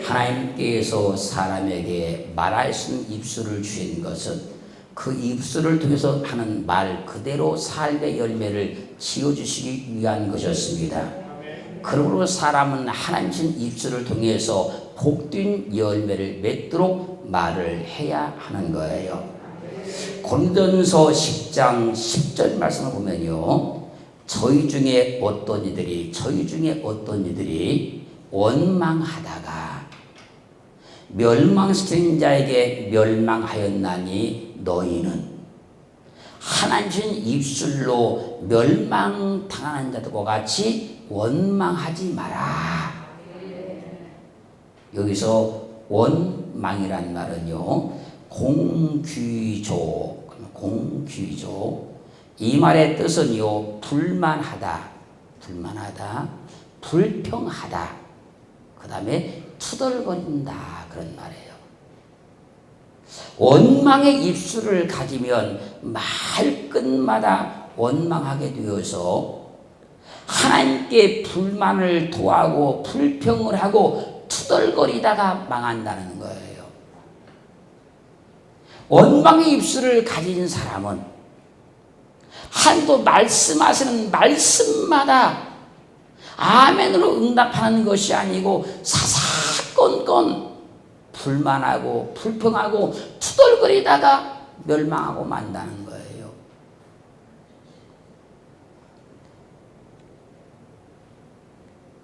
하나님께서 사람에게 말할 수 있는 입술을 주신 것은 그 입술을 통해서 하는 말 그대로 삶의 열매를 지어주시기 위한 것이었습니다. 그러므로 사람은 하나님 주신 입술을 통해서 복된 열매를 맺도록 말을 해야 하는 거예요. 고린도전서 10장 10절 말씀을 보면요, 저희 중에 어떤 이들이 원망하다가 멸망시키는 자에게 멸망하였나니 너희는 하나님 주신 입술로 멸망당하는 자들과 같이 원망하지 마라. 여기서 원망이란 말은요, 공귀조, 이 말의 뜻은요, 불만하다, 불평하다, 그 다음에 투덜거린다, 그런 말이에요. 원망의 입술을 가지면 말끝마다 원망하게 되어서 하나님께 불만을 토하고 불평을 하고 투덜거리다가 망한다는 거예요. 원망의 입술을 가진 사람은 하나님도 말씀하시는 말씀마다 아멘으로 응답하는 것이 아니고 사사건건 불만하고 불평하고 투덜거리다가 멸망하고 만다는 거예요.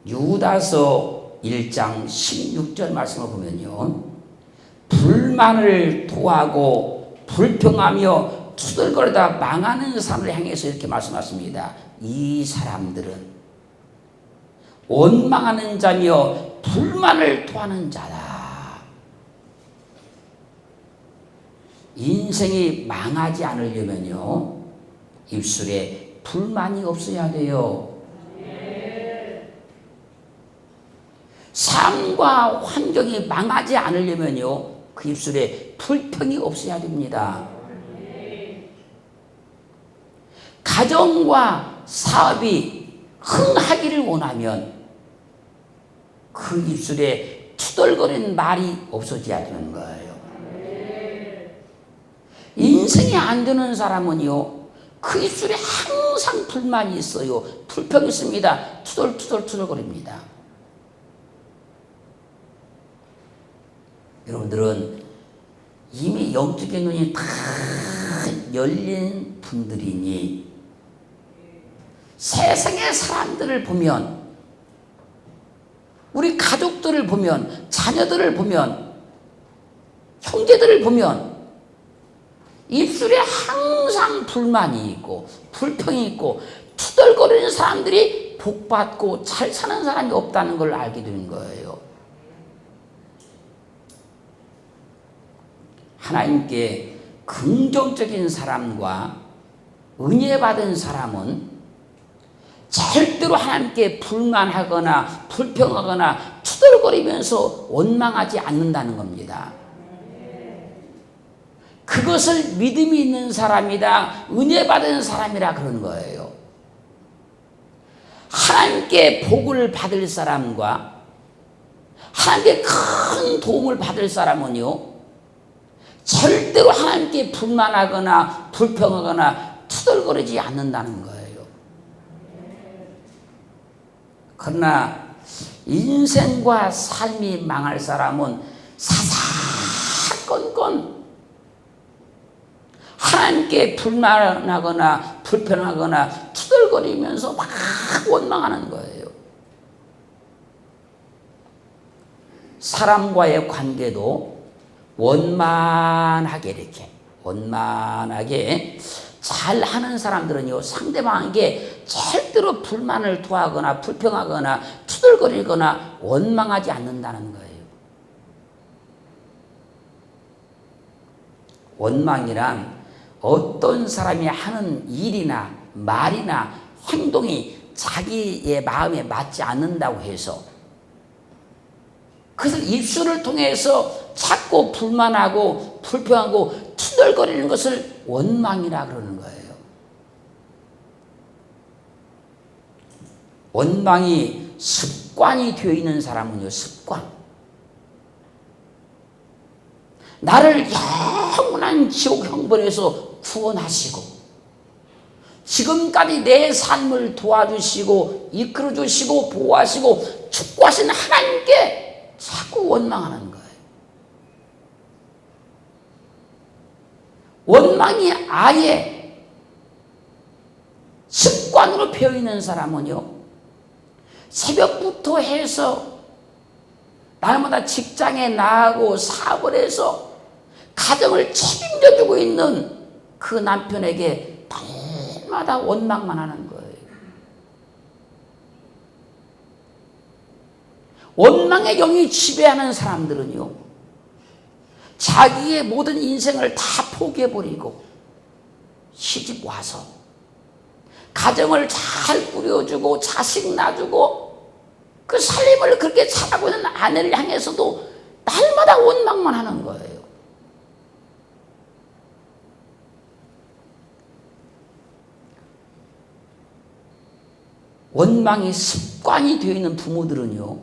유다서 1장 16절 말씀을 보면요, 불만을 토하고 불평하며 투덜거리다 망하는 사람을 향해서 이렇게 말씀하십니다. 이 사람들은 원망하는 자며 불만을 토하는 자다. 인생이 망하지 않으려면요, 입술에 불만이 없어야 돼요. 삶과 환경이 망하지 않으려면요, 그 입술에 불평이 없어야 됩니다. 가정과 사업이 흥하기를 원하면 그 입술에 투덜거리는 말이 없어져야 되는 거예요. 인생이 안 되는 사람은요, 그 입술에 항상 불만이 있어요. 불평이 있습니다. 투덜거립니다. 여러분들은 이미 영적인 눈이 다 열린 분들이니 세상의 사람들을 보면, 우리 가족들을 보면, 자녀들을 보면, 형제들을 보면 입술에 항상 불만이 있고 불평이 있고 투덜거리는 사람들이 복받고 잘 사는 사람이 없다는 걸 알게 되는 거예요. 하나님께 긍정적인 사람과 은혜 받은 사람은 절대로 하나님께 불만하거나 불평하거나 투덜거리면서 원망하지 않는다는 겁니다. 그것을 믿음이 있는 사람이다, 은혜 받은 사람이라 그런 거예요. 하나님께 복을 받을 사람과 하나님께 큰 도움을 받을 사람은요, 절대로 하나님께 불만하거나 불평하거나 투덜거리지 않는다는 거예요. 그러나 인생과 삶이 망할 사람은 사사건건 하나님께 불만하거나 불평하거나 투덜거리면서 막 원망하는 거예요. 사람과의 관계도 원만하게 잘하는 사람들은요, 상대방에게 절대로 불만을 토하거나 불평하거나 투덜거리거나 원망하지 않는다는 거예요. 원망이란 어떤 사람이 하는 일이나 말이나 행동이 자기의 마음에 맞지 않는다고 해서 그래서 입술을 통해서 자꾸 불만하고 불평하고 투덜거리는 것을 원망이라 그러는 거예요. 원망이 습관이 되어 있는 사람은요, 나를 영원한 지옥 형벌에서 구원하시고 지금까지 내 삶을 도와주시고 이끌어주시고 보호하시고 축복하신 하나님께 자꾸 원망하는 거예요. 원망이 아예 습관으로 배어있는 사람은요, 새벽부터 해서 날마다 직장에 나가고 사업을 해서 가정을 책임져주고 있는 그 남편에게 날마다 원망만 하는 거예요. 원망의 영이 지배하는 사람들은요, 자기의 모든 인생을 다 포기해버리고 시집 와서 가정을 잘 꾸려주고 자식 낳아주고 그 살림을 그렇게 잘하고 있는 아내를 향해서도 날마다 원망만 하는 거예요. 원망이 습관이 되어 있는 부모들은요,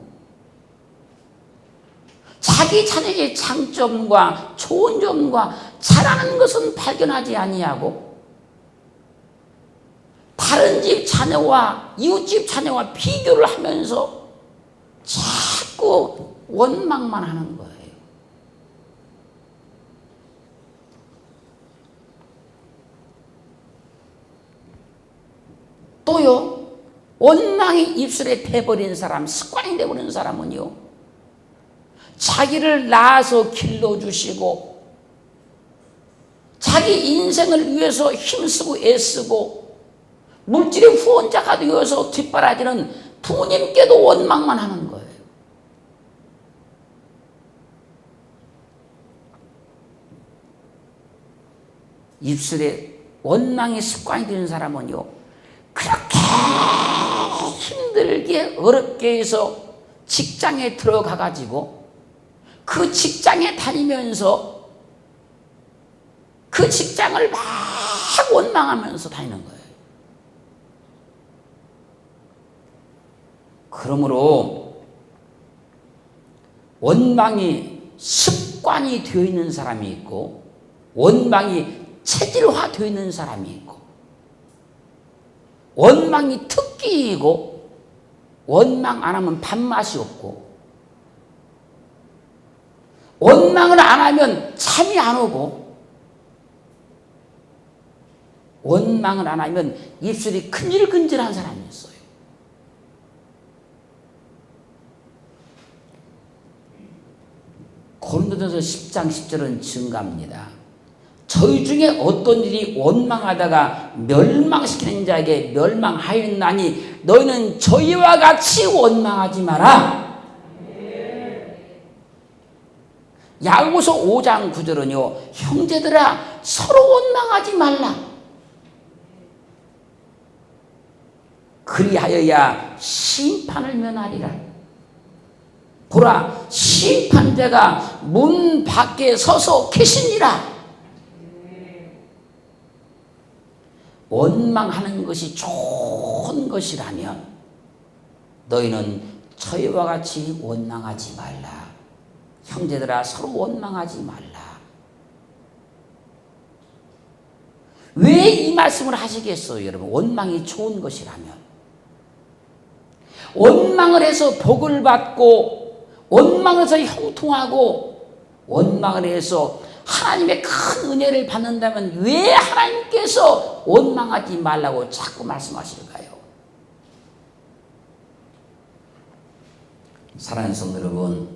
자기 자녀의 장점과 좋은 점과 잘하는 것은 발견하지 아니하고 다른 집 자녀와 이웃집 자녀와 비교를 하면서 자꾸 원망만 하는 거예요. 또요, 원망이 입술에 배버린 사람, 습관이 되버린 사람은요, 자기를 낳아서 길러주시고 자기 인생을 위해서 힘쓰고 애쓰고 물질의 후원자가 되어서 뒷바라지는 부모님께도 원망만 하는 거예요. 입술에 원망이 습관이 되는 사람은요, 그렇게 힘들게 어렵게 해서 직장에 들어가 가지고 그 직장에 다니면서 그 직장을 막 원망하면서 다니는 거예요. 그러므로 원망이 습관이 되어 있는 사람이 있고 원망이 체질화 되어 있는 사람이 있고 원망이 특기이고 원망 안 하면 밥맛이 없고 원망을 안 하면 잠이 안 오고 원망을 안 하면 입술이 근질근질한 사람이 있어요. 고린도전서 10장 10절은 증가합니다. 저희 중에 어떤 일이 원망하다가 멸망시키는 자에게 멸망하였나니 너희는 저희와 같이 원망하지 마라. 야고보서 5장 9절은요, 형제들아 서로 원망하지 말라. 그리하여야 심판을 면하리라. 보라, 심판자가 문 밖에 서서 계시니라. 원망하는 것이 좋은 것이라면 너희는 저희와 같이 원망하지 말라. 형제들아 서로 원망하지 말라. 왜 이 말씀을 하시겠어요, 여러분? 원망이 좋은 것이라면. 원망을 해서 복을 받고 원망을 해서 형통하고 원망을 해서 하나님의 큰 은혜를 받는다면 왜 하나님께서 원망하지 말라고 자꾸 말씀하실까요? 사랑하는 성도 여러분,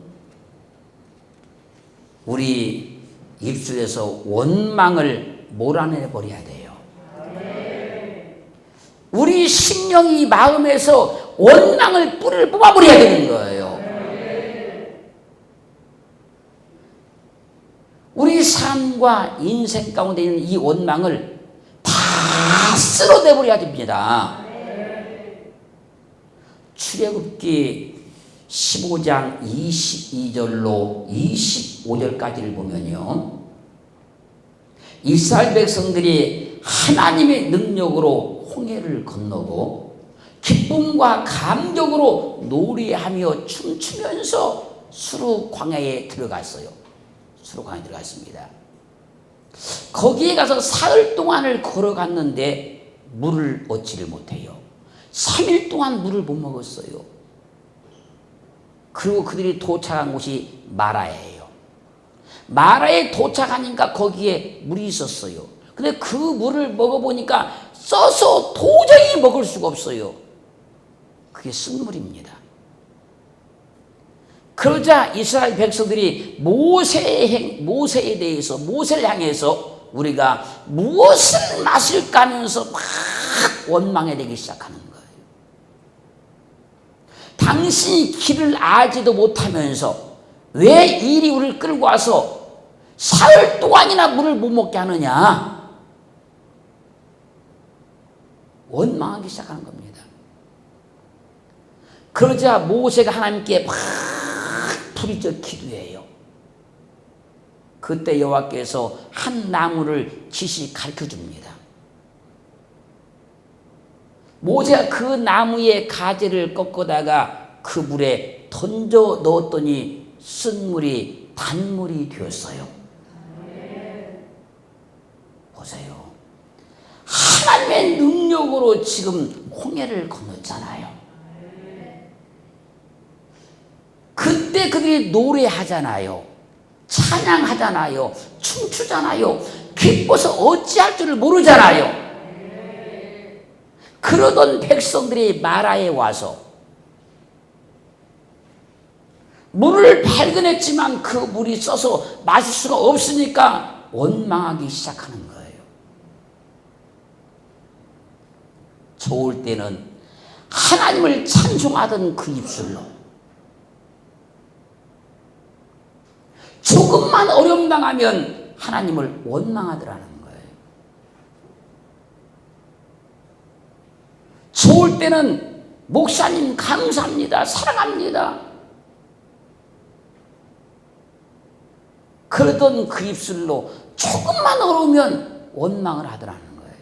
우리 입술에서 원망을 몰아내 버려야 돼요. 우리 심령이 마음에서 원망을 뿌리를 뽑아버려야 되는 거예요. 우리 삶과 인생 가운데 있는 이 원망을 다 쓸어내버려야 됩니다. 출애굽기 15장 22절로 25절까지를 보면요, 이스라엘 백성들이 하나님의 능력으로 홍해를 건너고 기쁨과 감격으로 노래하며 춤추면서 수르 광야에 들어갔어요. 수록관에 들어갔습니다. 거기에 가서 사흘 동안을 걸어갔는데 물을 얻지를 못해요. 3일 동안 물을 못 먹었어요. 그리고 그들이 도착한 곳이 마라예요. 마라에 도착하니까 거기에 물이 있었어요. 근데 그 물을 먹어보니까 써서 도저히 먹을 수가 없어요. 그게 쓴물입니다. 그러자 이스라엘 백성들이 모세에 대해서, 모세를 향해서 우리가 무엇을 마실까 하면서 막 원망해 되기 시작하는 거예요. 당신이 길을 알지도 못하면서 왜 이리 우리를 끌고 와서 사흘 동안이나 물을 못 먹게 하느냐? 원망하기 시작하는 겁니다. 그러자 모세가 하나님께 막 부르짖어 기도해요. 그때 여호와께서 한 나무를 지시 가르쳐 줍니다. 모세가 그 나무의 가지를 꺾어다가 그 물에 던져 넣었더니 쓴물이 단물이 되었어요. 보세요. 하나님의 능력으로 지금 홍해를 건넜잖아요. 그때 그들이 노래하잖아요. 찬양하잖아요. 춤추잖아요. 기뻐서 어찌할 줄을 모르잖아요. 그러던 백성들이 마라에 와서 물을 발견했지만 그 물이 써서 마실 수가 없으니까 원망하기 시작하는 거예요. 좋을 때는 하나님을 찬송하던 그 입술로 조금만 어려움 당하면 하나님을 원망하더라는 거예요. 좋을 때는 목사님 감사합니다. 사랑합니다. 그러던 그 입술로 조금만 어려우면 원망을 하더라는 거예요.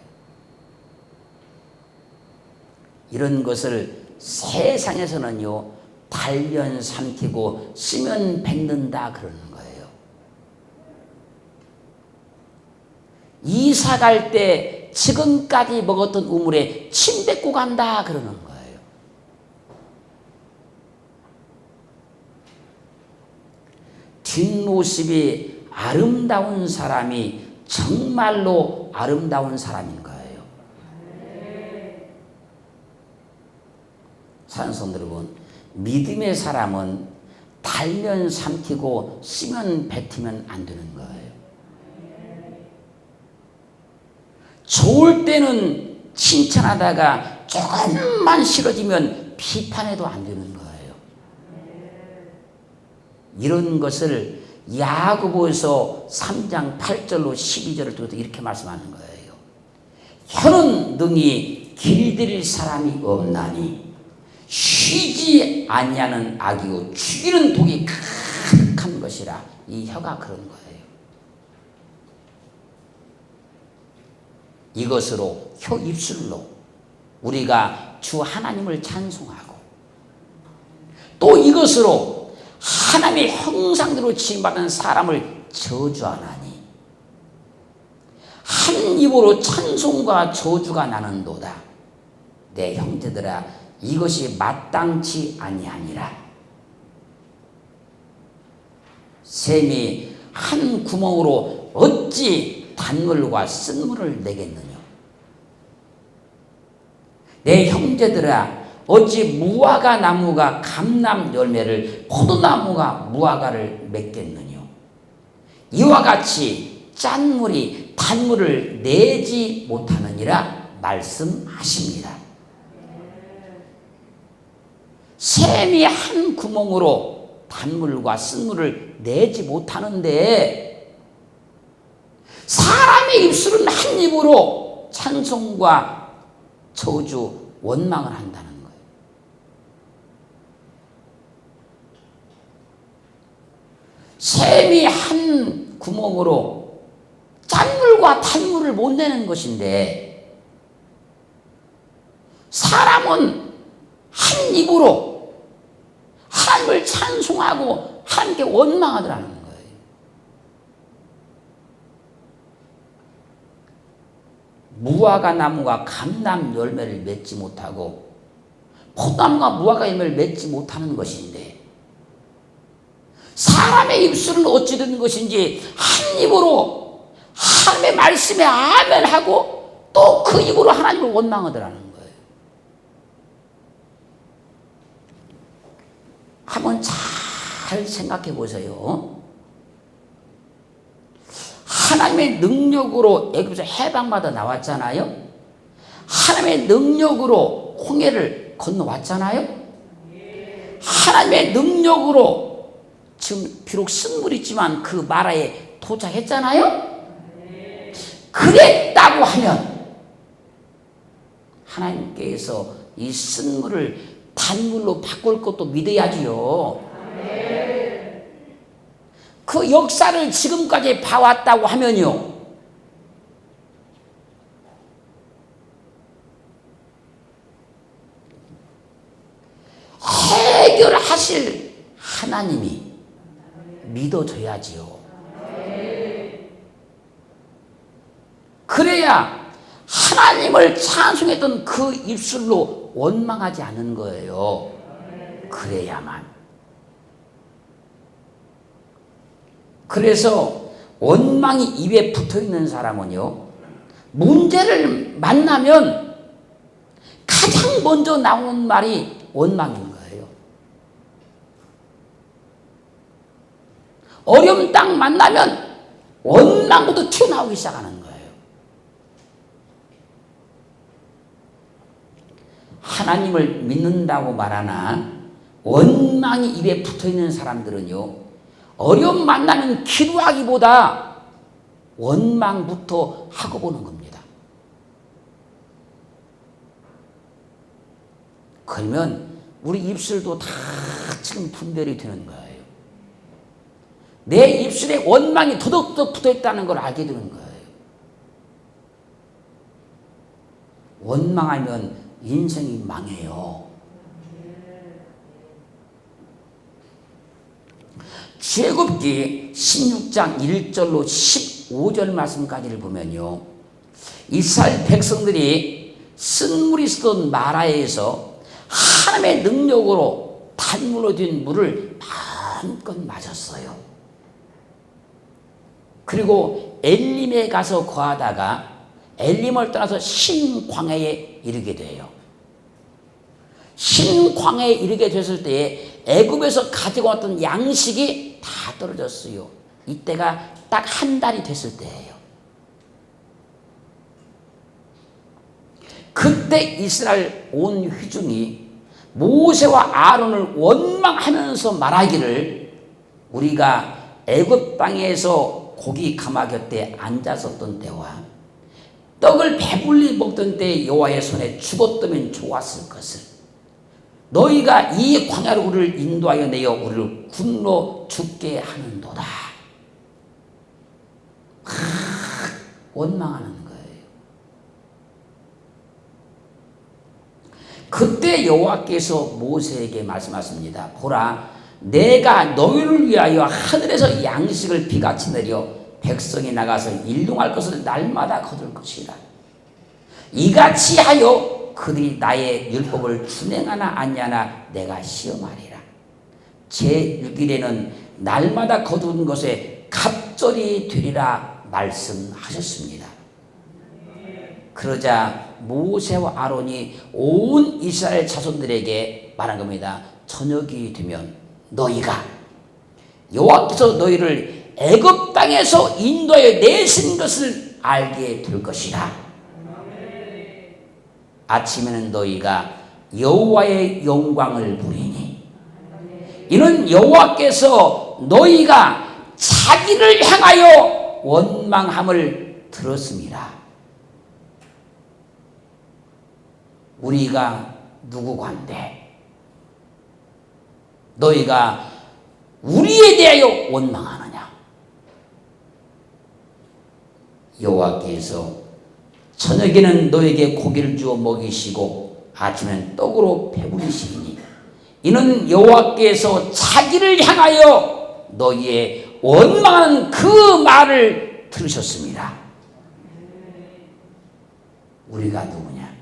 이런 것을 세상에서는요, 달면 삼키고 쓰면 뱉는다 그러는 거예요. 이사 갈 때 지금까지 먹었던 우물에 침 뱉고 간다 그러는 거예요. 뒷모습이 아름다운 사람이 정말로 아름다운 사람인 거예요. 사랑하는 성도 여러분, 믿음의 사람은 달면 삼키고 쓰면 뱉으면 안 되는 거예요. 좋을 때는 칭찬하다가 조금만 싫어지면 비판해도 안 되는 거예요. 이런 것을 야고보서 3장 8절로 12절을 통해서 이렇게 말씀하는 거예요. 혀는 능히 길들일 사람이 없나니 쉬지 아니하는 악이요 죽이는 독이 가득한 것이라. 이 혀가 그런 거예요. 이것으로 혀 입술로 우리가 주 하나님을 찬송하고 또 이것으로 하나님의 형상대로 지음받은 사람을 저주하나니 한 입으로 찬송과 저주가 나는도다. 내 형제들아, 이것이 마땅치 아니하니라. 샘이 한 구멍으로 어찌 단물과 쓴물을 내겠느냐. 내 형제들아, 어찌 무화과 나무가 감람 열매를, 포도나무가 무화과를 맺겠느냐. 이와 같이 짠물이 단물을 내지 못하느니라 말씀하십니다. 샘이 한 구멍으로 단물과 쓴물을 내지 못하는데 사람의 입술은 한 입으로 찬송과 저주, 원망을 한다는 거예요. 샘이 한 구멍으로 짠물과 단물을 못 내는 것인데 사람은 한 입으로 하나님을 찬송하고 하나님께 원망하더라는 거예요. 무화과 나무가 감람 열매를 맺지 못하고 포도나무가 무화과 열매를 맺지 못하는 것인데, 사람의 입술은 어찌 된 것인지 한 입으로 하나님의 말씀에 아멘하고 또 그 입으로 하나님을 원망하더라는 거예요. 한번 잘 생각해 보세요. 하나님의 능력으로 애굽에서 해방받아 나왔잖아요. 하나님의 능력으로 홍해를 건너왔잖아요. 하나님의 능력으로 지금 비록 쓴물이지만 그 마라에 도착했잖아요. 그랬다고 하면 하나님께서 이 쓴물을 단물로 바꿀 것도 믿어야지요. 그 역사를 지금까지 봐왔다고 하면요, 해결하실 하나님이 믿어져야지요. 그래야 하나님을 찬송했던 그 입술로 원망하지 않는 거예요. 그래야만. 그래서 원망이 입에 붙어있는 사람은요, 문제를 만나면 가장 먼저 나오는 말이 원망인 거예요. 어려움 딱 만나면 원망부터 튀어나오기 시작하는 거예요. 하나님을 믿는다고 말하나 원망이 입에 붙어있는 사람들은요, 어려움 만나면 기도하기보다 원망부터 하고 보는 겁니다. 그러면 우리 입술도 다 지금 분별이 되는 거예요. 내 입술에 원망이 더덕더덕 붙어있다는 걸 알게 되는 거예요. 원망하면 인생이 망해요. 출애굽기 16장 1절로 15절 말씀까지를 보면요, 이스라엘 백성들이 쓴물이 있었던 마라에서 하나님의 능력으로 단물로 된 물을 마음껏 마셨어요. 그리고 엘림에 가서 거하다가 엘림을 떠나서 신광야에 이르게 돼요. 신광야에 이르게 됐을 때에 애굽에서 가지고 왔던 양식이 다 떨어졌어요. 이때가 딱 한 달이 됐을 때예요. 그때 이스라엘 온 회중이 모세와 아론을 원망하면서 말하기를, 우리가 애굽 땅에서 고기 가마 곁에 앉았었던 때와 떡을 배불리 먹던 때 여호와의 손에 죽었다면 좋았을 것을, 너희가 이 광야로 우리를 인도하여 내어 우리를 굶어 죽게 하는도다. 원망하는 거예요. 그때 여호와께서 모세에게 말씀하십니다. 보라, 내가 너희를 위하여 하늘에서 양식을 비같이 내려 백성이 나가서 일용할 것을 날마다 거둘 것이라. 이같이 하여 그들이 나의 율법을 준행하나 아니하나 내가 시험하리라. 제6일에는 날마다 거둔 것에 갑절이 되리라 말씀하셨습니다. 그러자 모세와 아론이 온 이스라엘 자손들에게 말한 겁니다. 저녁이 되면 너희가 여호와께서 너희를 애굽 땅에서 인도하여 내신 것을 알게 될 것이라. 아침에는 너희가 여호와의 영광을 보리니 이는 여호와께서 너희가 자기를 향하여 원망함을 들었습니다. 우리가 누구간데 너희가 우리에 대하여 원망하느냐. 여호와께서 저녁에는 너에게 고기를 주어 먹이시고 아침에는 떡으로 배부르시니 이는 여호와께서 자기를 향하여 너희의 원망하는 그 말을 들으셨습니다. 우리가 누구냐?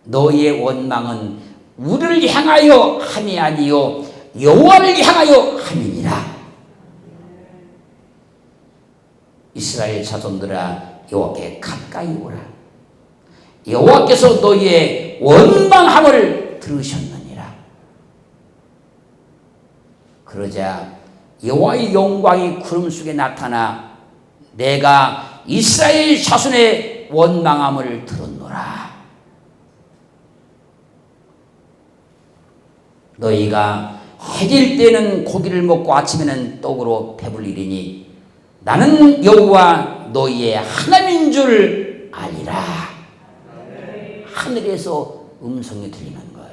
너희의 원망은 우리를 향하여 함이 아니요 여호와를 향하여 함이니라. 이스라엘 자손들아, 여호와께 가까이 오라. 여호와께서 너희의 원망함을 들으셨느니라. 그러자 여호와의 영광이 구름 속에 나타나 내가 이스라엘 자손의 원망함을 들었노라. 너희가 해질 때는 고기를 먹고 아침에는 떡으로 배불리리니 나는 여호와 너희의 하나님인 줄 알리라. 하늘에서 음성이 들리는 거예요.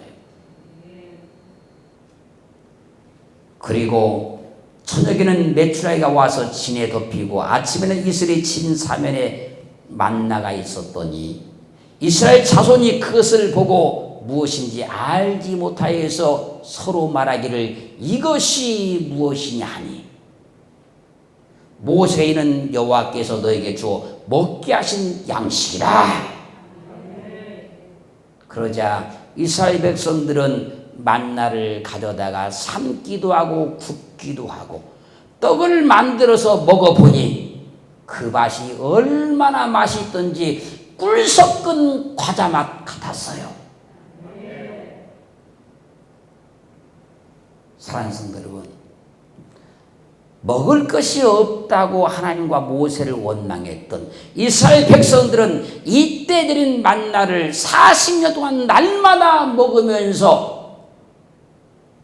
그리고 저녁에는 메추라기가 와서 진에 덮이고 아침에는 이슬이 진 사면에 만나가 있었더니 이스라엘 자손이 그것을 보고 무엇인지 알지 못하여서 서로 말하기를 이것이 무엇이냐 하니 모세가 이는 여호와께서 너에게 주어 먹게 하신 양식이라. 그러자 이스라엘 백성들은 만나를 가져다가 삶기도 하고 굽기도 하고 떡을 만들어서 먹어보니 그 맛이 얼마나 맛있던지 꿀 섞은 과자 맛 같았어요. 사랑하는 성도 여러분, 먹을 것이 없다고 하나님과 모세를 원망했던 이스라엘 백성들은 이때 드린 만나를 40년 동안 날마다 먹으면서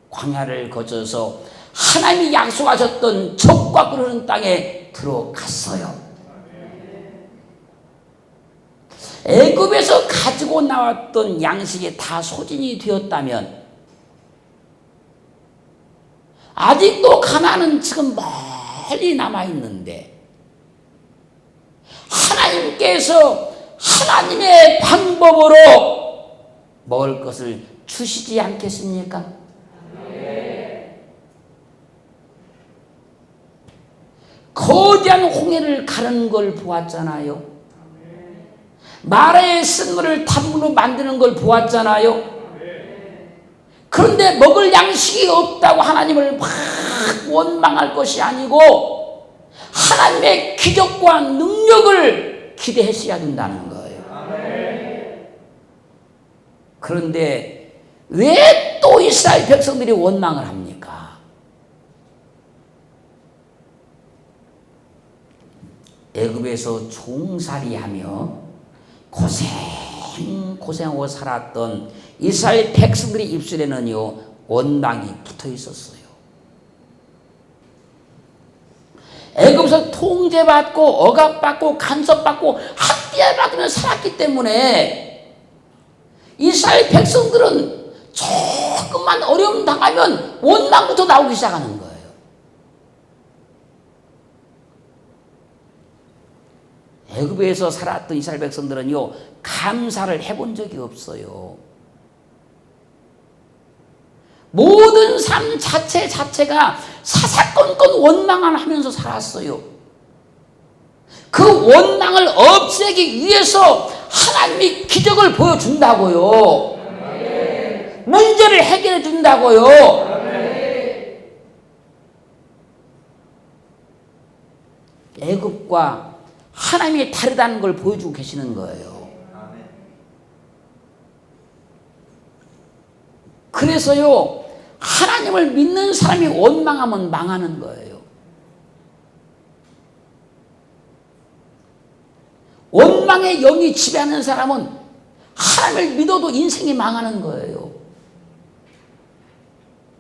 광야를 거쳐서 하나님이 약속하셨던 젖과 꿀 흐르는 땅에 들어갔어요. 애굽에서 가지고 나왔던 양식이 다 소진이 되었다면 아직도 가나안은 지금 멀리 남아있는데 하나님께서 하나님의 방법으로 먹을 것을 주시지 않겠습니까? 거대한 홍해를 가르는 걸 보았잖아요. 마라의 쓴물을 단물로 만드는 걸 보았잖아요. 그런데 먹을 양식이 없다고 하나님을 막 원망할 것이 아니고 하나님의 기적과 능력을 기대했어야 된다는 거예요. 그런데 왜 또 이스라엘 백성들이 원망을 합니까? 애굽에서 종살이하며 고생하고 살았던 이스라엘 백성들의 입술에는요 원망이 붙어 있었어요. 애굽에서 통제받고 억압받고 간섭받고 학대받으면서 살았기 때문에 이스라엘 백성들은 조금만 어려움 당하면 원망부터 나오기 시작하는 거예요. 애굽에서 살았던 이스라엘 백성들은요 감사를 해본 적이 없어요. 모든 삶 자체가 사사건건 원망을 하면서 살았어요. 그 원망을 없애기 위해서 하나님이 기적을 보여준다고요. 문제를 해결해 준다고요. 애굽과 하나님이 다르다는 걸 보여주고 계시는 거예요. 그래서요 하나님을 믿는 사람이 원망하면 망하는 거예요. 원망의 영이 지배하는 사람은 하나님을 믿어도 인생이 망하는 거예요.